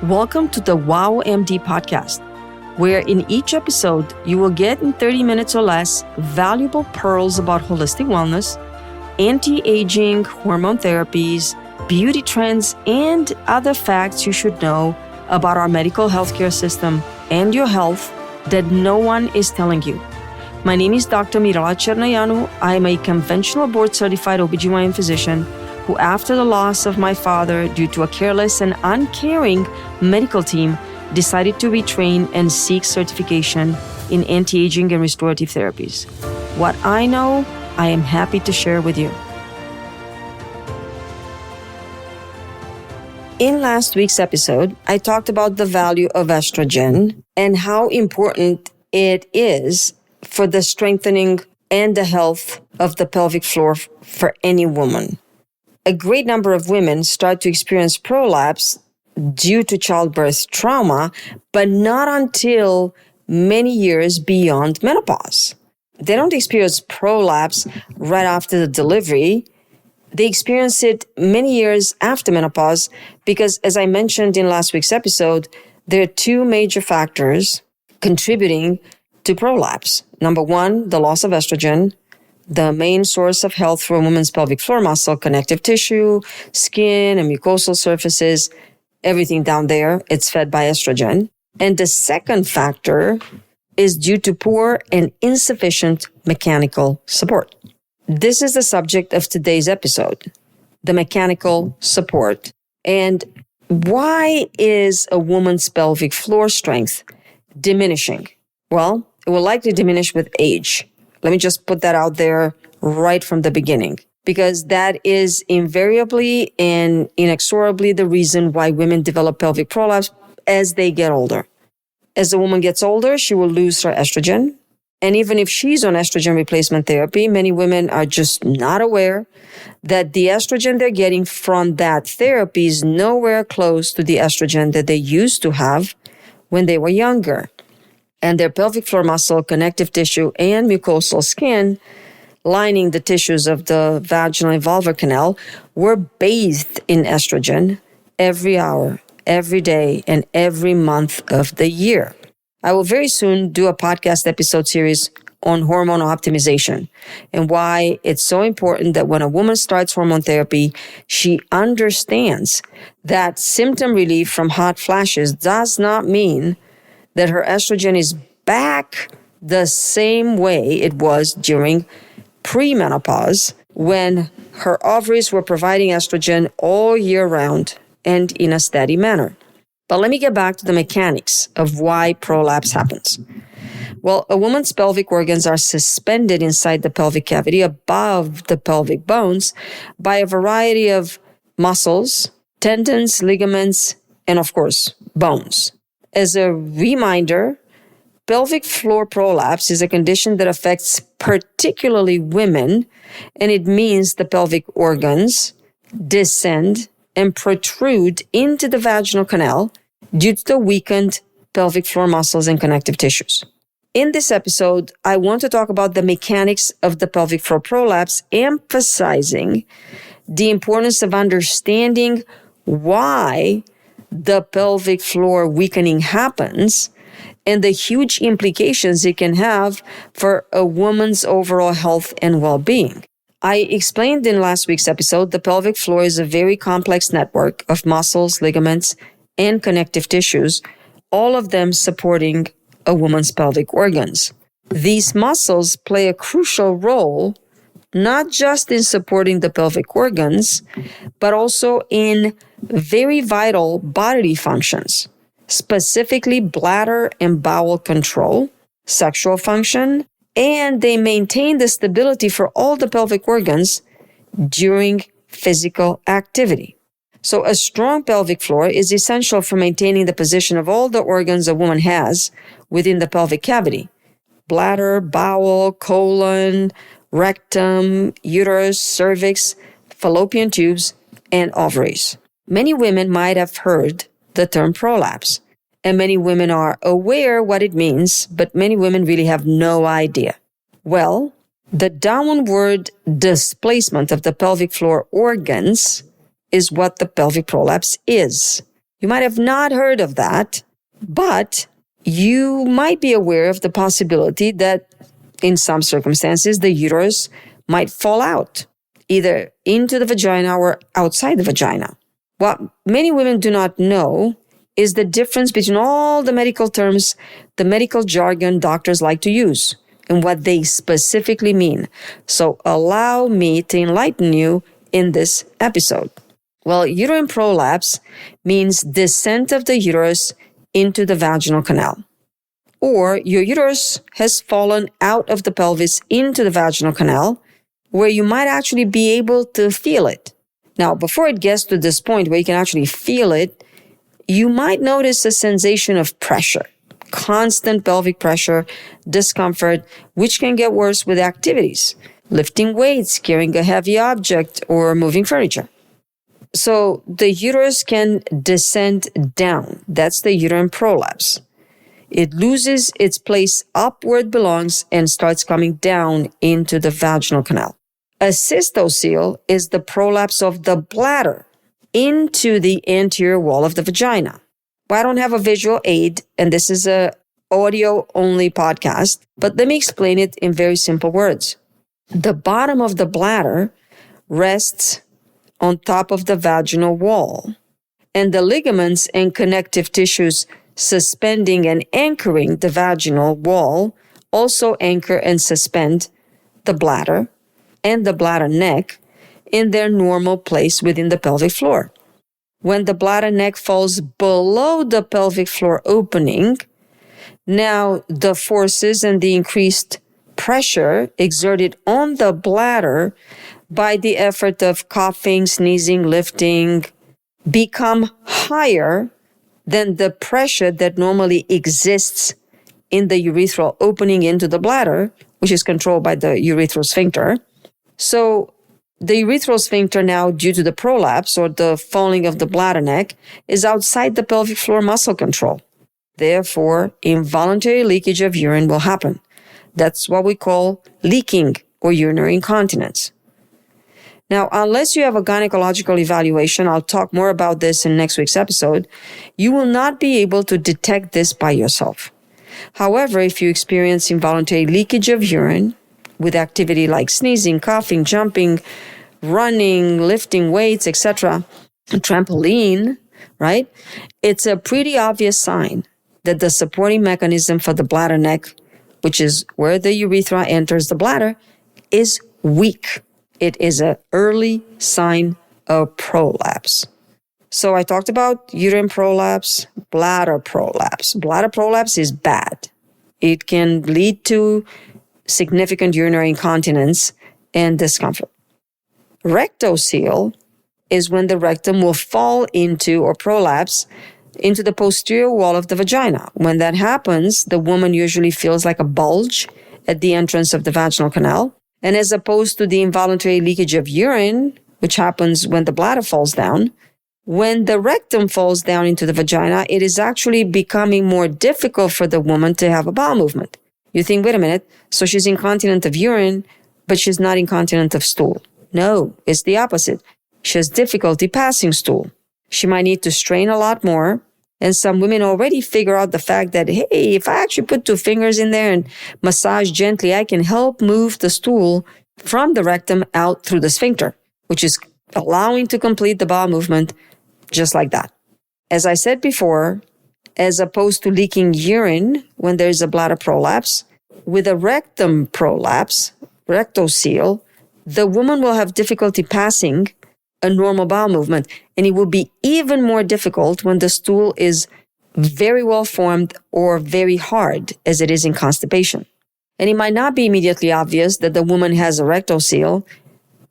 Welcome to the Wow MD podcast, where in each episode you will get in 30 minutes or less valuable pearls about holistic wellness, anti-aging, hormone therapies, beauty trends, and other facts you should know about our medical healthcare system and your health that no one is telling you. My name is Dr. Mirala Cernăianu. I am a conventional board-certified OBGYN physician who, after the loss of my father due to a careless and uncaring medical team, decided to retrain and seek certification in anti-aging and restorative therapies. What I know, I am happy to share with you. In last week's episode, I talked about the value of estrogen and how important it is for the strengthening and the health of the pelvic floor for any woman. A great number of women start to experience prolapse due to childbirth trauma, but not until many years beyond menopause. They don't experience prolapse right after the delivery. They experience it many years after menopause because, as I mentioned in last week's episode, there are two major factors contributing to prolapse. Number one, the loss of estrogen, the main source of health for a woman's pelvic floor muscle, connective tissue, skin, and mucosal surfaces, everything down there, it's fed by estrogen. And the second factor is due to poor and insufficient mechanical support. This is the subject of today's episode, the mechanical support. And why is a woman's pelvic floor strength diminishing? Well, it will likely diminish with age. Let me just put that out there right from the beginning, because that is invariably and inexorably the reason why women develop pelvic prolapse as they get older. As a woman gets older, she will lose her estrogen. And even if she's on estrogen replacement therapy, many women are just not aware that the estrogen they're getting from that therapy is nowhere close to the estrogen that they used to have when they were younger. And their pelvic floor muscle, connective tissue, and mucosal skin lining the tissues of the vaginal and vulvar canal were bathed in estrogen every hour, every day, and every month of the year. I will very soon do a podcast episode series on hormone optimization and why it's so important that when a woman starts hormone therapy, she understands that symptom relief from hot flashes does not mean that her estrogen is back the same way it was during pre-menopause when her ovaries were providing estrogen all year round and in a steady manner. But let me get back to the mechanics of why prolapse happens. Well, a woman's pelvic organs are suspended inside the pelvic cavity above the pelvic bones by a variety of muscles, tendons, ligaments, and of course, bones. As a reminder, pelvic floor prolapse is a condition that affects particularly women, and it means the pelvic organs descend and protrude into the vaginal canal due to the weakened pelvic floor muscles and connective tissues. In this episode, I want to talk about the mechanics of the pelvic floor prolapse, emphasizing the importance of understanding why the pelvic floor weakening happens and the huge implications it can have for a woman's overall health and well-being. I explained in last week's episode, the pelvic floor is a very complex network of muscles, ligaments, and connective tissues, all of them supporting a woman's pelvic organs. These muscles play a crucial role not just in supporting the pelvic organs, but also in very vital bodily functions, specifically bladder and bowel control, sexual function, and they maintain the stability for all the pelvic organs during physical activity. So a strong pelvic floor is essential for maintaining the position of all the organs a woman has within the pelvic cavity: bladder, bowel, colon, rectum, uterus, cervix, fallopian tubes, and ovaries. Many women might have heard the term prolapse, and many women are aware what it means, but many women really have no idea. Well, the downward displacement of the pelvic floor organs is what the pelvic prolapse is. You might have not heard of that, but you might be aware of the possibility that in some circumstances, the uterus might fall out, either into the vagina or outside the vagina. What many women do not know is the difference between all the medical terms, the medical jargon doctors like to use, and what they specifically mean. So allow me to enlighten you in this episode. Well, uterine prolapse means descent of the uterus into the vaginal canal. Or your uterus has fallen out of the pelvis into the vaginal canal, where you might actually be able to feel it. Now, before it gets to this point where you can actually feel it, you might notice a sensation of pressure, constant pelvic pressure, discomfort, which can get worse with activities, lifting weights, carrying a heavy object, or moving furniture. So the uterus can descend down. That's the uterine prolapse. It loses its place up where it belongs and starts coming down into the vaginal canal. A cystocele is the prolapse of the bladder into the anterior wall of the vagina. Well, I don't have a visual aid, and this is a audio-only podcast, but let me explain it in very simple words. The bottom of the bladder rests on top of the vaginal wall, and the ligaments and connective tissues suspending and anchoring the vaginal wall also anchor and suspend the bladder and the bladder neck in their normal place within the pelvic floor. When the bladder neck falls below the pelvic floor opening, now the forces and the increased pressure exerted on the bladder by the effort of coughing, sneezing, lifting, become higher than the pressure that normally exists in the urethral opening into the bladder, which is controlled by the urethral sphincter. So the urethral sphincter now, due to the prolapse or the falling of the bladder neck, is outside the pelvic floor muscle control. Therefore, involuntary leakage of urine will happen. That's what we call leaking or urinary incontinence. Now, unless you have a gynecological evaluation, I'll talk more about this in next week's episode, you will not be able to detect this by yourself. However, if you experience involuntary leakage of urine with activity like sneezing, coughing, jumping, running, lifting weights, etc., trampoline, right? It's a pretty obvious sign that the supporting mechanism for the bladder neck, which is where the urethra enters the bladder, is weak. It is an early sign of prolapse. So I talked about uterine prolapse, bladder prolapse. Bladder prolapse is bad. It can lead to significant urinary incontinence and discomfort. Rectocele is when the rectum will fall into or prolapse into the posterior wall of the vagina. When that happens, the woman usually feels like a bulge at the entrance of the vaginal canal. And as opposed to the involuntary leakage of urine, which happens when the bladder falls down, when the rectum falls down into the vagina, it is actually becoming more difficult for the woman to have a bowel movement. You think, wait a minute, so she's incontinent of urine, but she's not incontinent of stool. No, it's the opposite. She has difficulty passing stool. She might need to strain a lot more. And some women already figure out the fact that, hey, if I actually put 2 fingers in there and massage gently, I can help move the stool from the rectum out through the sphincter, which is allowing to complete the bowel movement just like that. As I said before, as opposed to leaking urine when there's a bladder prolapse, with a rectum prolapse, rectocele, the woman will have difficulty passing a normal bowel movement. And it will be even more difficult when the stool is very well formed or very hard, as it is in constipation. And it might not be immediately obvious that the woman has a rectocele,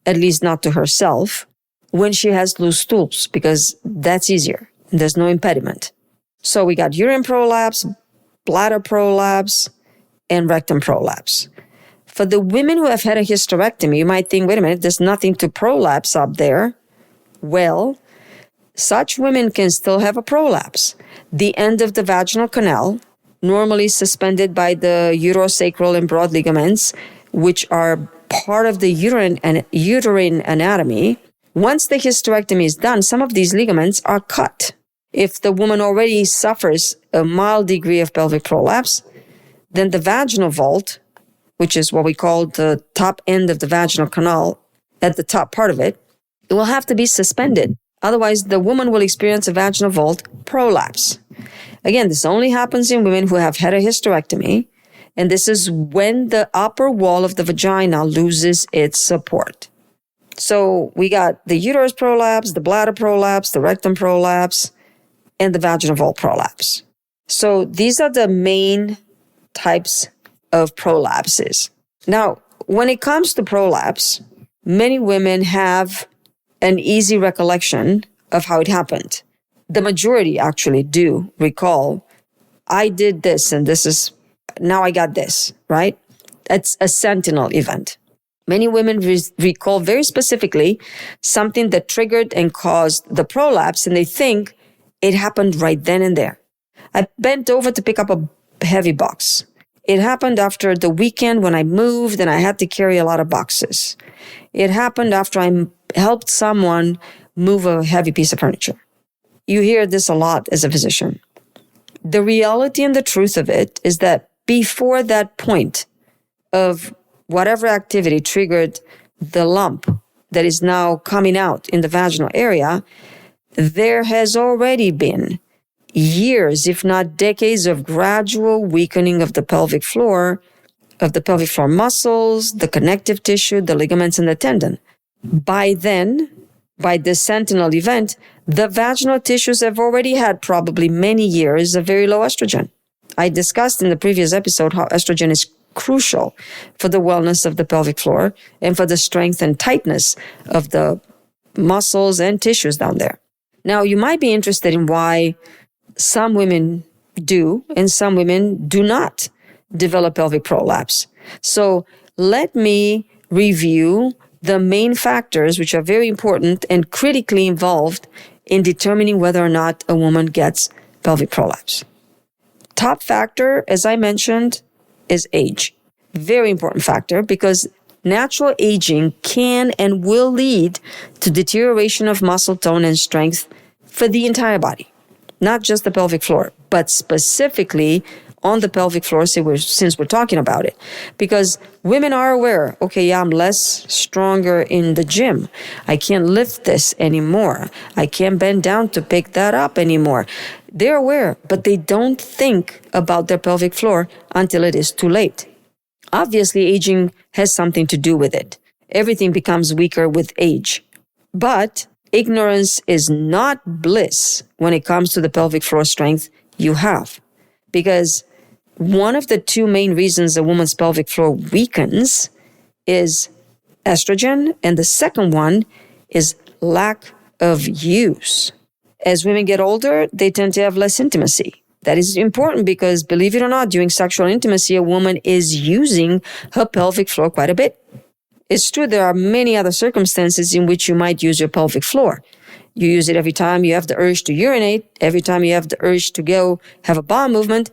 at least not to herself, when she has loose stools, because that's easier. There's no impediment. So we got uterine prolapse, bladder prolapse, and rectum prolapse. For the women who have had a hysterectomy, you might think, wait a minute, there's nothing to prolapse up there. Well, such women can still have a prolapse. The end of the vaginal canal, normally suspended by the uterosacral and broad ligaments, which are part of the uterine anatomy. Once the hysterectomy is done, some of these ligaments are cut. If the woman already suffers a mild degree of pelvic prolapse, then the vaginal vault, which is what we call the top end of the vaginal canal, at the top part of it, it will have to be suspended. Otherwise, the woman will experience a vaginal vault prolapse. Again, this only happens in women who have had a hysterectomy, and this is when the upper wall of the vagina loses its support. So we got the uterus prolapse, the bladder prolapse, the rectum prolapse, and the vaginal vault prolapse. So these are the main types of prolapses. Now, when it comes to prolapse, many women have an easy recollection of how it happened. The majority actually do recall, I did this and now I got this, right? That's a sentinel event. Many women recall very specifically something that triggered and caused the prolapse, and they think it happened right then and there. I bent over to pick up a heavy box. It happened after the weekend when I moved and I had to carry a lot of boxes. It happened after I helped someone move a heavy piece of furniture. You hear this a lot as a physician. The reality and the truth of it is that before that point of whatever activity triggered the lump that is now coming out in the vaginal area, there has already been years, if not decades, of gradual weakening of the pelvic floor muscles, the connective tissue, the ligaments, and the tendon. By then, by this sentinel event, the vaginal tissues have already had probably many years of very low estrogen. I discussed in the previous episode how estrogen is crucial for the wellness of the pelvic floor and for the strength and tightness of the muscles and tissues down there. Now, you might be interested in why some women do and some women do not develop pelvic prolapse. So let me review the main factors which are very important and critically involved in determining whether or not a woman gets pelvic prolapse. Top factor, as I mentioned, is age. Very important factor because natural aging can and will lead to deterioration of muscle tone and strength for the entire body, not just the pelvic floor, but specifically on the pelvic floor since we're talking about it. Because women are aware, okay, yeah, I'm less stronger in the gym. I can't lift this anymore. I can't bend down to pick that up anymore. They're aware, but they don't think about their pelvic floor until it is too late. Obviously, aging has something to do with it. Everything becomes weaker with age. But ignorance is not bliss when it comes to the pelvic floor strength you have. Because one of the two main reasons a woman's pelvic floor weakens is estrogen, and the second one is lack of use. As women get older, they tend to have less intimacy. That is important because, believe it or not, during sexual intimacy, a woman is using her pelvic floor quite a bit. It's true there are many other circumstances in which you might use your pelvic floor. You use it every time you have the urge to urinate, every time you have the urge to go have a bowel movement,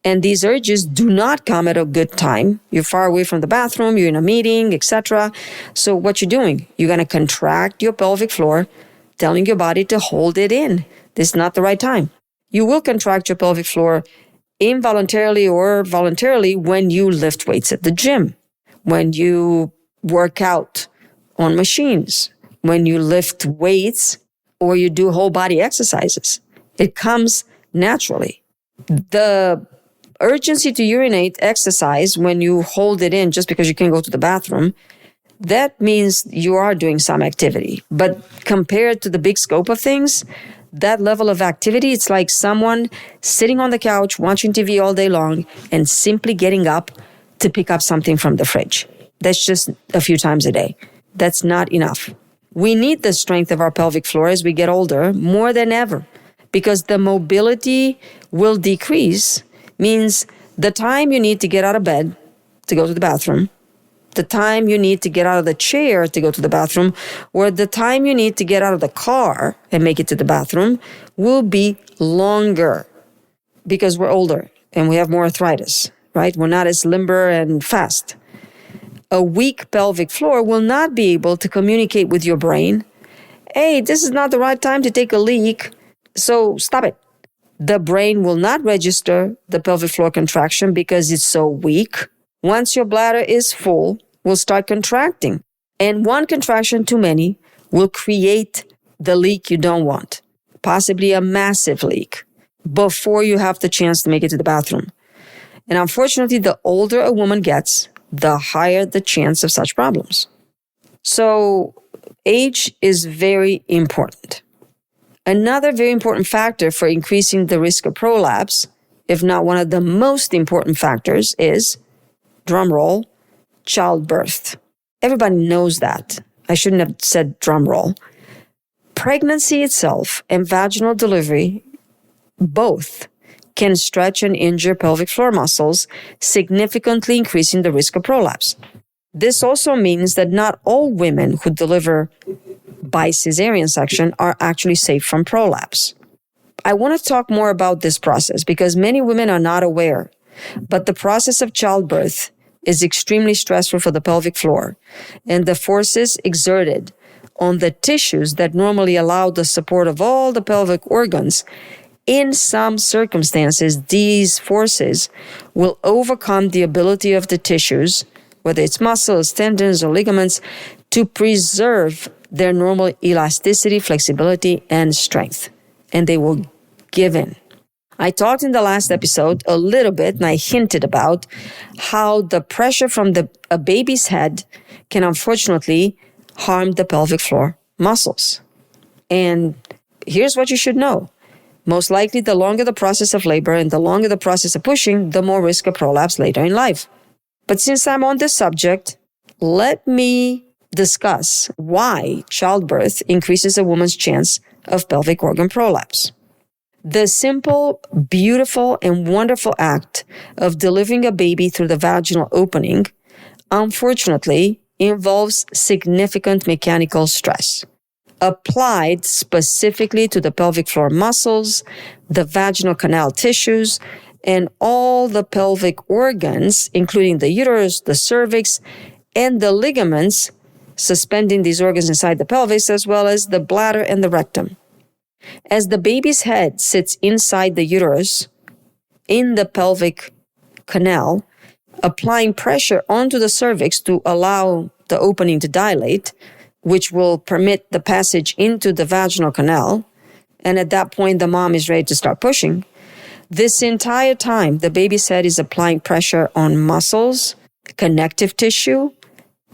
and these urges do not come at a good time. You're far away from the bathroom, you're in a meeting, etc. So what you're doing, you're going to contract your pelvic floor, telling your body to hold it in. This is not the right time. You will contract your pelvic floor involuntarily or voluntarily when you lift weights at the gym, when you work out on machines, when you lift weights or you do whole body exercises. It comes naturally. The urgency to urinate exercise when you hold it in just because you can't go to the bathroom, that means you are doing some activity. But compared to the big scope of things, that level of activity, it's like someone sitting on the couch watching TV all day long and simply getting up to pick up something from the fridge. That's just a few times a day. That's not enough. We need the strength of our pelvic floor as we get older more than ever because the mobility will decrease, means the time you need to get out of bed to go to the bathroom, the time you need to get out of the chair to go to the bathroom, or the time you need to get out of the car and make it to the bathroom will be longer because we're older and we have more arthritis, right? We're not as limber and fast. A weak pelvic floor will not be able to communicate with your brain. Hey, this is not the right time to take a leak. So stop it. The brain will not register the pelvic floor contraction because it's so weak. Once your bladder is full, will start contracting. And one contraction too many will create the leak you don't want, possibly a massive leak, before you have the chance to make it to the bathroom. And unfortunately, the older a woman gets, the higher the chance of such problems. So age is very important. Another very important factor for increasing the risk of prolapse, if not one of the most important factors, is, drum roll, childbirth. Everybody knows that. I shouldn't have said drum roll. Pregnancy itself and vaginal delivery both can stretch and injure pelvic floor muscles, significantly increasing the risk of prolapse. This also means that not all women who deliver by cesarean section are actually safe from prolapse. I want to talk more about this process because many women are not aware, but the process of childbirth is extremely stressful for the pelvic floor, and the forces exerted on the tissues that normally allow the support of all the pelvic organs, in some circumstances, these forces will overcome the ability of the tissues, whether it's muscles, tendons, or ligaments, to preserve their normal elasticity, flexibility, and strength. And they will give in. I talked in the last episode a little bit, and I hinted about how the pressure from a baby's head can unfortunately harm the pelvic floor muscles. And here's what you should know. Most likely, the longer the process of labor and the longer the process of pushing, the more risk of prolapse later in life. But since I'm on this subject, let me discuss why childbirth increases a woman's chance of pelvic organ prolapse. The simple, beautiful, and wonderful act of delivering a baby through the vaginal opening, unfortunately, involves significant mechanical stress applied specifically to the pelvic floor muscles, the vaginal canal tissues, and all the pelvic organs, including the uterus, the cervix, and the ligaments suspending these organs inside the pelvis, as well as the bladder and the rectum. As the baby's head sits inside the uterus, in the pelvic canal, applying pressure onto the cervix to allow the opening to dilate, which will permit the passage into the vaginal canal, and at that point the mom is ready to start pushing. This entire time, the baby's head is applying pressure on muscles, connective tissue,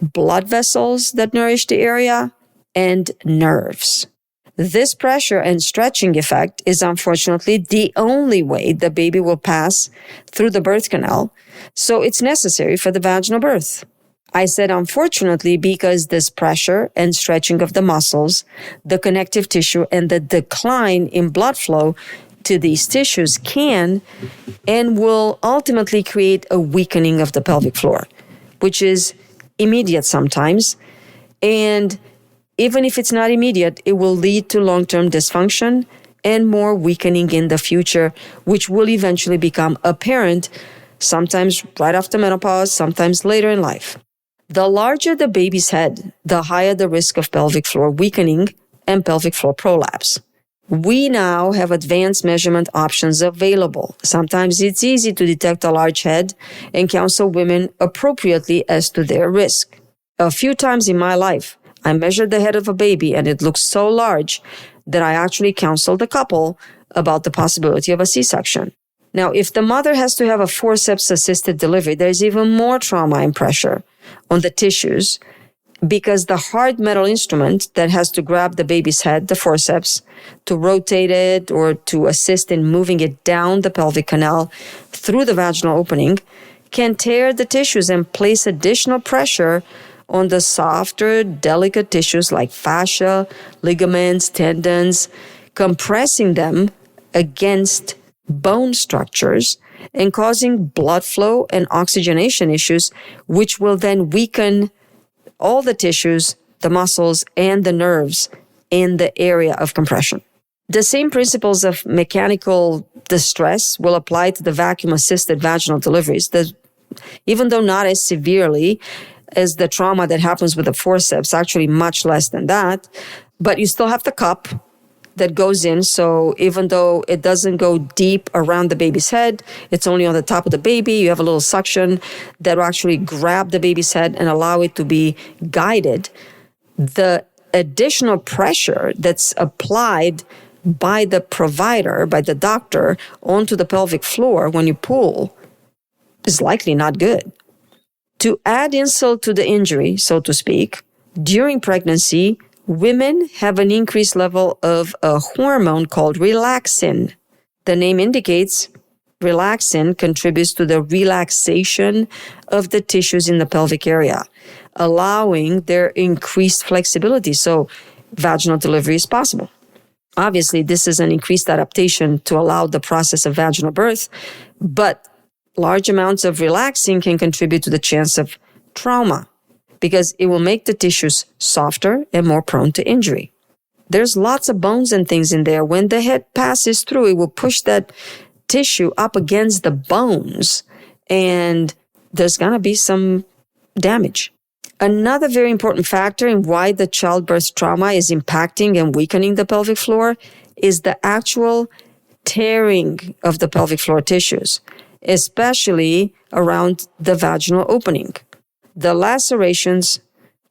blood vessels that nourish the area, and nerves. This pressure and stretching effect is unfortunately the only way the baby will pass through the birth canal, so it's necessary for the vaginal birth. I said unfortunately because this pressure and stretching of the muscles, the connective tissue, and the decline in blood flow to these tissues can and will ultimately create a weakening of the pelvic floor, which is immediate sometimes. And even if it's not immediate, it will lead to long-term dysfunction and more weakening in the future, which will eventually become apparent, sometimes right after menopause, sometimes later in life. The larger the baby's head, the higher the risk of pelvic floor weakening and pelvic floor prolapse. We now have advanced measurement options available. Sometimes it's easy to detect a large head and counsel women appropriately as to their risk. A few times in my life, I measured the head of a baby and it looked so large that I actually counseled the couple about the possibility of a C-section. Now, if the mother has to have a forceps-assisted delivery, there's even more trauma and pressure on the tissues because the hard metal instrument that has to grab the baby's head, the forceps, to rotate it or to assist in moving it down the pelvic canal through the vaginal opening, can tear the tissues and place additional pressure on the softer, delicate tissues like fascia, ligaments, tendons, compressing them against bone structures and causing blood flow and oxygenation issues, which will then weaken all the tissues, the muscles, and the nerves in the area of compression. The same principles of mechanical distress will apply to the vacuum-assisted vaginal deliveries, even though not as severely as the trauma that happens with the forceps, actually much less than that, but you still have the cup, that goes in. So even though it doesn't go deep around the baby's head, it's only on the top of the baby. You have a little suction that will actually grab the baby's head and allow it to be guided. The additional pressure that's applied by the provider, by the doctor, onto the pelvic floor when you pull is likely not good. To add insult to the injury, so to speak, during pregnancy, women have an increased level of a hormone called relaxin. The name indicates relaxin contributes to the relaxation of the tissues in the pelvic area, allowing their increased flexibility. So vaginal delivery is possible. Obviously, this is an increased adaptation to allow the process of vaginal birth, but large amounts of relaxin can contribute to the chance of trauma because it will make the tissues softer and more prone to injury. There's lots of bones and things in there. When the head passes through, it will push that tissue up against the bones, and there's going to be some damage. Another very important factor in why the childbirth trauma is impacting and weakening the pelvic floor is the actual tearing of the pelvic floor tissues, especially around the vaginal opening. The lacerations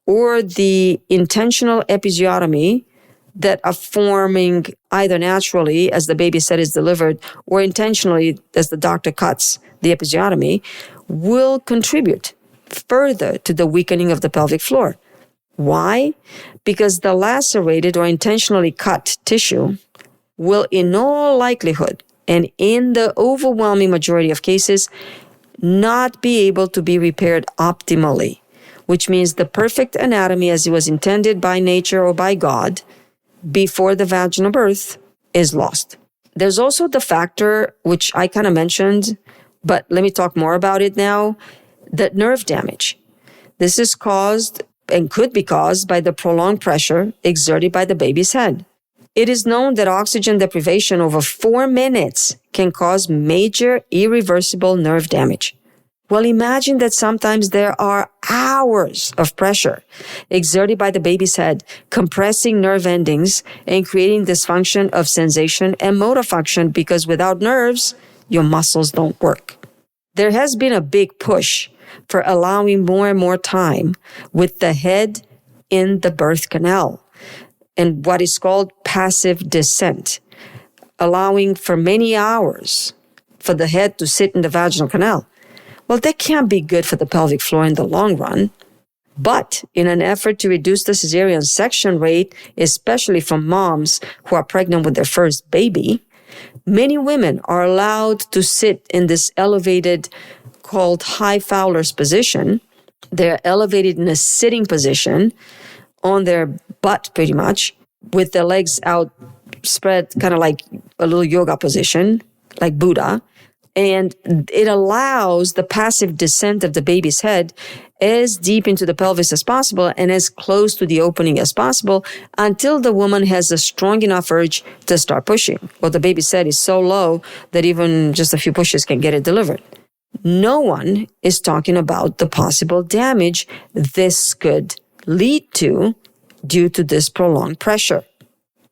or the intentional episiotomy that are forming either naturally as the baby's head is delivered or intentionally as the doctor cuts the episiotomy will contribute further to the weakening of the pelvic floor. Why? Because the lacerated or intentionally cut tissue will in all likelihood and in the overwhelming majority of cases not be able to be repaired optimally, which means the perfect anatomy as it was intended by nature or by God before the vaginal birth is lost. There's also the factor, which I kind of mentioned, but let me talk more about it now, that nerve damage. This is caused and could be caused by the prolonged pressure exerted by the baby's head. It is known that oxygen deprivation over 4 minutes can cause major irreversible nerve damage. Well, imagine that sometimes there are hours of pressure exerted by the baby's head, compressing nerve endings and creating dysfunction of sensation and motor function because without nerves, your muscles don't work. There has been a big push for allowing more and more time with the head in the birth canal and what is called passive descent, allowing for many hours for the head to sit in the vaginal canal. Well, that can't be good for the pelvic floor in the long run. But in an effort to reduce the cesarean section rate, especially for moms who are pregnant with their first baby, many women are allowed to sit in this elevated, called high Fowler's position. They're elevated in a sitting position on their butt pretty much, with their legs out spread, kind of like a little yoga position, like Buddha. And it allows the passive descent of the baby's head as deep into the pelvis as possible and as close to the opening as possible until the woman has a strong enough urge to start pushing. Or the baby's head is so low that even just a few pushes can get it delivered. No one is talking about the possible damage this could lead to due to this prolonged pressure.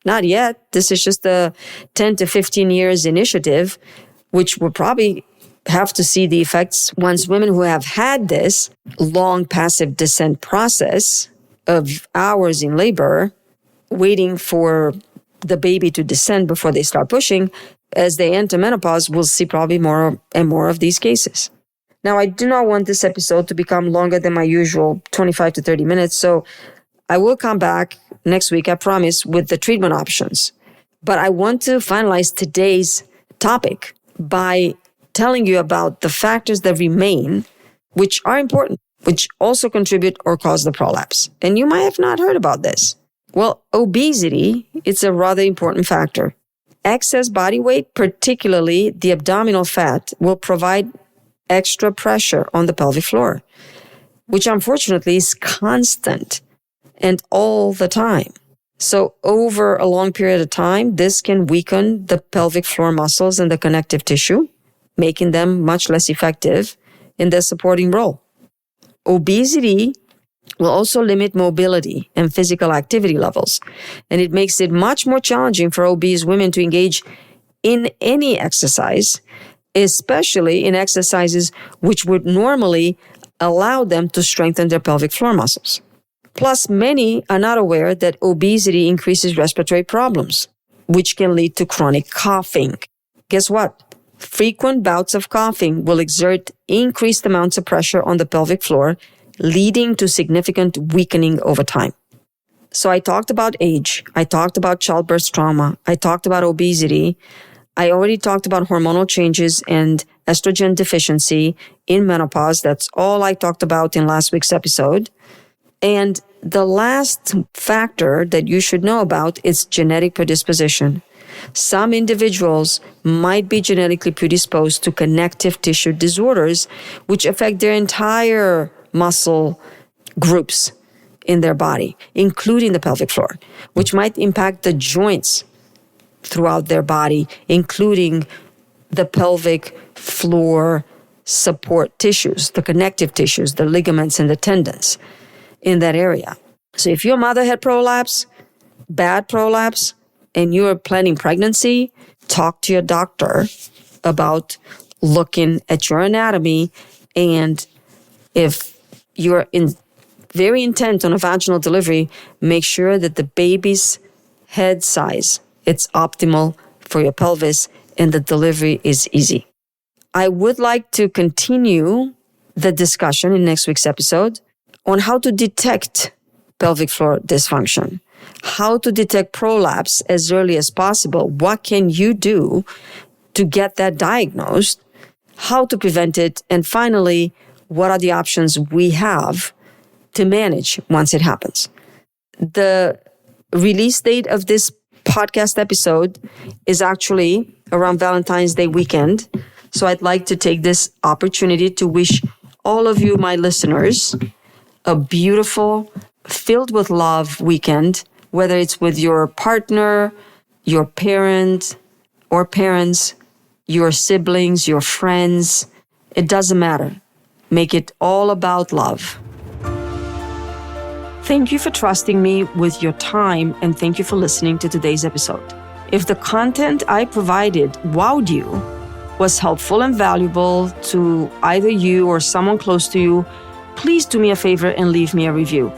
Not yet. This is just a 10 to 15 years initiative, which will probably have to see the effects once women who have had this long passive descent process of hours in labor, waiting for the baby to descend before they start pushing, as they enter menopause, we'll see probably more and more of these cases. Now, I do not want this episode to become longer than my usual 25 to 30 minutes, so I will come back next week, I promise, with the treatment options. But I want to finalize today's topic by telling you about the factors that remain, which are important, which also contribute or cause the prolapse. And you might have not heard about this. Well, obesity, it's a rather important factor. Excess body weight, particularly the abdominal fat, will provide extra pressure on the pelvic floor, which unfortunately is constant and all the time. So over a long period of time, this can weaken the pelvic floor muscles and the connective tissue, making them much less effective in their supporting role. Obesity will also limit mobility and physical activity levels. And it makes it much more challenging for obese women to engage in any exercise, especially in exercises which would normally allow them to strengthen their pelvic floor muscles. Plus, many are not aware that obesity increases respiratory problems, which can lead to chronic coughing. Guess what? Frequent bouts of coughing will exert increased amounts of pressure on the pelvic floor, leading to significant weakening over time. So I talked about age. I talked about childbirth trauma. I talked about obesity. I already talked about hormonal changes and estrogen deficiency in menopause. That's all I talked about in last week's episode. And the last factor that you should know about is genetic predisposition. Some individuals might be genetically predisposed to connective tissue disorders, which affect their entire muscle groups in their body, including the pelvic floor, which might impact the joints throughout their body, including the pelvic floor support tissues, the connective tissues, the ligaments and the tendons in that area. So if your mother had prolapse, bad prolapse, and you're planning pregnancy, talk to your doctor about looking at your anatomy. And if you're very intent on a vaginal delivery, make sure that the baby's head size, it's optimal for your pelvis and the delivery is easy. I would like to continue the discussion in next week's episode on how to detect pelvic floor dysfunction, how to detect prolapse as early as possible. What can you do to get that diagnosed? How to prevent it? And finally, what are the options we have to manage once it happens? The release date of this podcast episode is actually around Valentine's Day weekend. So I'd like to take this opportunity to wish all of you, my listeners, a beautiful, filled with love weekend, whether it's with your partner, your parent or parents, your siblings, your friends. It doesn't matter. Make it all about love. Thank you for trusting me with your time, and thank you for listening to today's episode. If the content I provided wowed you, was helpful and valuable to either you or someone close to you, please do me a favor and leave me a review.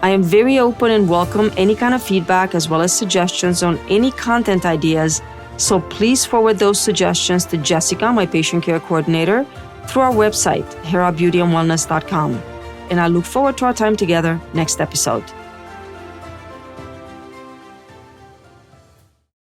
I am very open and welcome any kind of feedback as well as suggestions on any content ideas. So please forward those suggestions to Jessica, my patient care coordinator, through our website, herabeautyandwellness.com. And I look forward to our time together next episode.